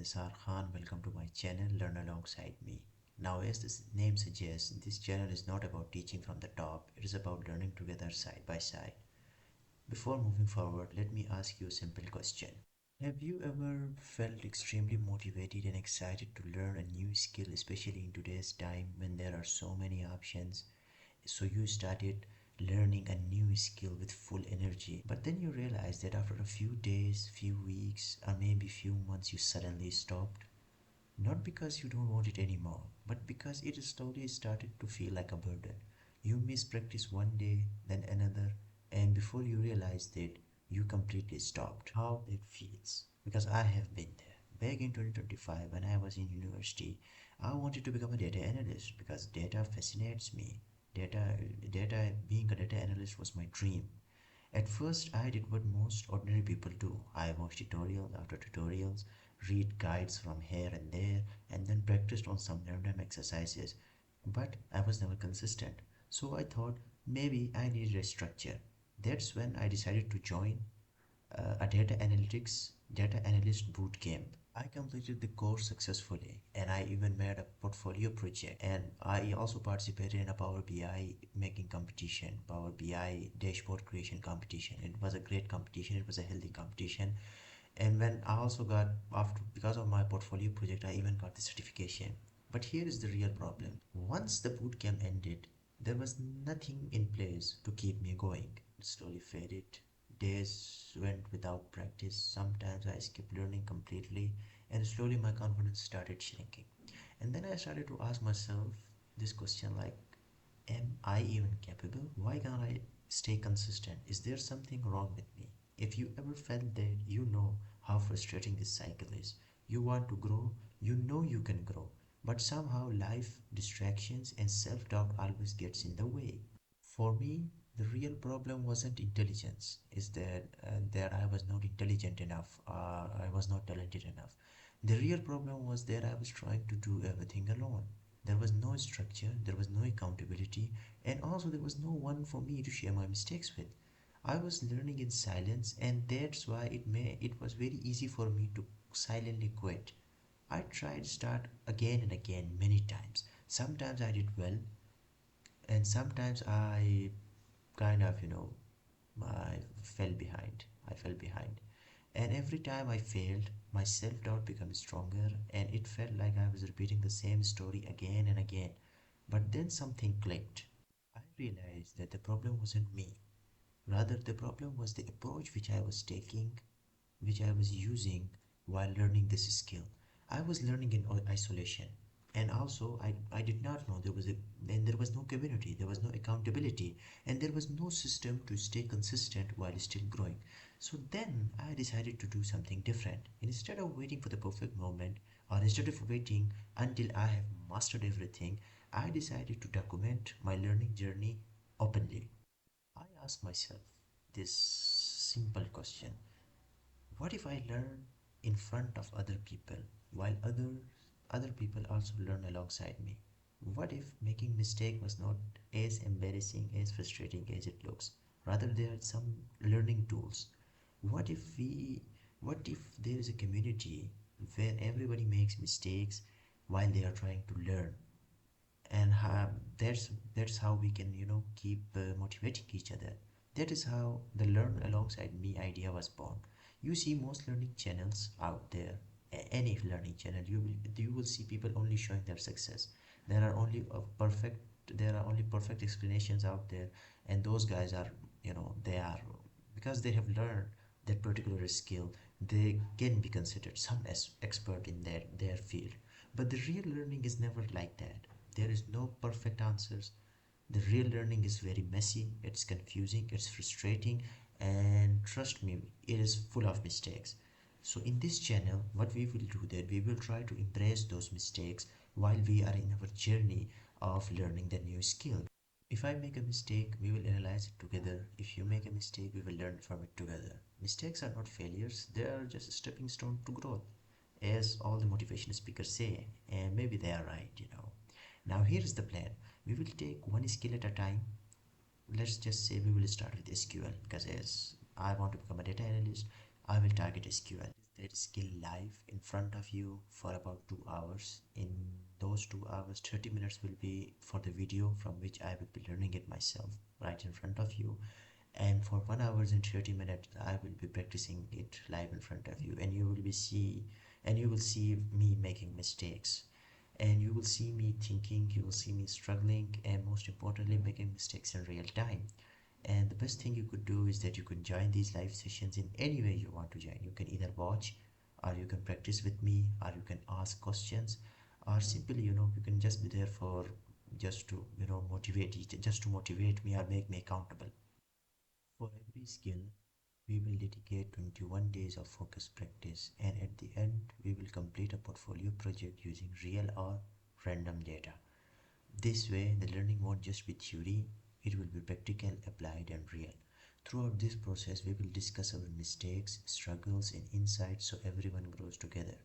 Nisar Khan. Welcome to my channel Learn Alongside Me. Now, as this name suggests, this channel is not about teaching from the top, it is about learning together side by side. Before moving forward, let me ask you a simple question. Have you ever felt extremely motivated and excited to learn a new skill, especially in today's time when there are so many options? So you started learning a new skill with full energy, but then you realized that after a few days, few weeks, or maybe few months, you suddenly stopped. Not because you don't want it anymore, but because it slowly started to feel like a burden. You miss practice one day, then another, and before you realized it, you completely stopped. How it feels? Because I have been there. Back in 2025, when I was in university, I wanted to become a data analyst because data fascinates me. Data, being a data analyst was my dream. At first, I did what most ordinary people do. I watched tutorials after tutorials, read guides from here and there, and then practiced on some random exercises. But I was never consistent. So I thought maybe I needed a structure. That's when I decided to join a data analyst boot camp. I completed the course successfully and I even made a portfolio project, and I also participated in a Power BI making competition, Power BI dashboard creation competition. It was a great competition, it was a healthy competition. And when I also got, after because of my portfolio project, I even got the certification. But here is the real problem. Once the boot camp ended, there was nothing in place to keep me going. It slowly faded. Days went without practice. Sometimes I skipped learning completely, and slowly my confidence started shrinking. And then I started to ask myself this question like, am I even capable? Why can't I stay consistent? Is there something wrong with me? If you ever felt that, you know how frustrating this cycle is. You want to grow, you know you can grow, but somehow life, distractions, and self doubt always gets in the way. For me, the real problem wasn't intelligence, is that I was not intelligent enough, I was not talented enough. The real problem was that I was trying to do everything alone. There was no structure, there was no accountability, and also there was no one for me to share my mistakes with. I was learning in silence, and that's why it was very easy for me to silently quit. I tried start again and again many times. Sometimes I did well, and sometimes I kind of, I fell behind. I fell behind. And every time I failed, my self doubt became stronger, and it felt like I was repeating the same story again and again. But then something clicked. I realized that the problem wasn't me. Rather, the problem was the approach which I was taking, which I was using while learning this skill. I was learning in isolation, and also I did not know there was no community, there was no accountability, and there was no system to stay consistent while still growing. So then I decided to do something different. Instead of waiting for the perfect moment, or instead of waiting until I have mastered everything, I decided to document my learning journey openly. I asked myself this simple question: what if I learn in front of other people while other people also learn alongside me? What if making mistake was not as embarrassing, as frustrating as it looks? Rather, there are some learning tools. What if we what if there is a community where everybody makes mistakes while they are trying to learn? And that's how we can, keep motivating each other. That is how the learn alongside me idea was born. You see most learning channels out there, any learning channel, you will see people only showing their success. There are only perfect explanations out there, and those guys are, they are, because they have learned that particular skill, they can be considered some as expert in their field. But the real learning is never like that. There is no perfect answers. The real learning is very messy, it's confusing, it's frustrating, and trust me, it is full of mistakes. So in this channel, what we will do that we will try to embrace those mistakes while we are in our journey of learning the new skill. If I make a mistake, we will analyze it together. If you make a mistake, we will learn from it together. Mistakes are not failures, they are just a stepping stone to growth, as all the motivation speakers say, and maybe they are right. Now, here is the plan. We will take one skill at a time. Let's just say we will start with SQL, because as I want to become a data analyst, I will target SQL. that skill live in front of you for about 2 hours. In those 2 hours, 30 minutes will be for the video from which I will be learning it myself right in front of you. And for 1 hours and 30 minutes, I will be practicing it live in front of you, and you will see me making mistakes, and you will see me thinking, you will see me struggling, and most importantly, making mistakes in real time. And the best thing you could do is that you can join these live sessions in any way you want to join. You can either watch, or you can practice with me, or you can ask questions, or simply, you can just be there for just to, just to motivate me or make me accountable. For every skill, we will dedicate 21 days of focused practice, and at the end, we will complete a portfolio project using real or random data. This way, the learning won't just be theory, it will be practical, applied, and real. Throughout this process, we will discuss our mistakes, struggles, and insights so everyone grows together.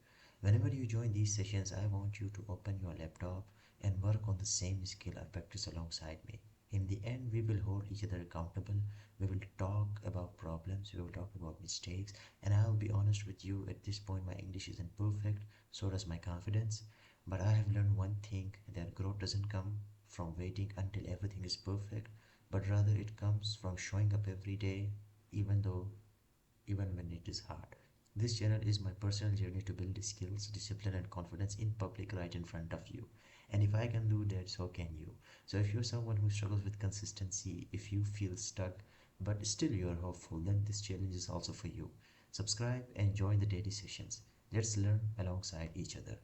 Whenever you join these sessions, I want you to open your laptop and work on the same skill or practice alongside me. In the end, we will hold each other accountable. We will talk about problems, we will talk about mistakes, and I'll be honest with you, at this point, my English isn't perfect, so does my confidence. But I have learned one thing, that growth doesn't come from waiting until everything is perfect, but rather it comes from showing up every day, even though even when it is hard. This channel is my personal journey to build skills, discipline, and confidence in public right in front of you. And if I can do that, so can you. So if you're someone who struggles with consistency, if you feel stuck, but still you are hopeful, then this challenge is also for you. Subscribe and join the daily sessions. Let's learn alongside each other.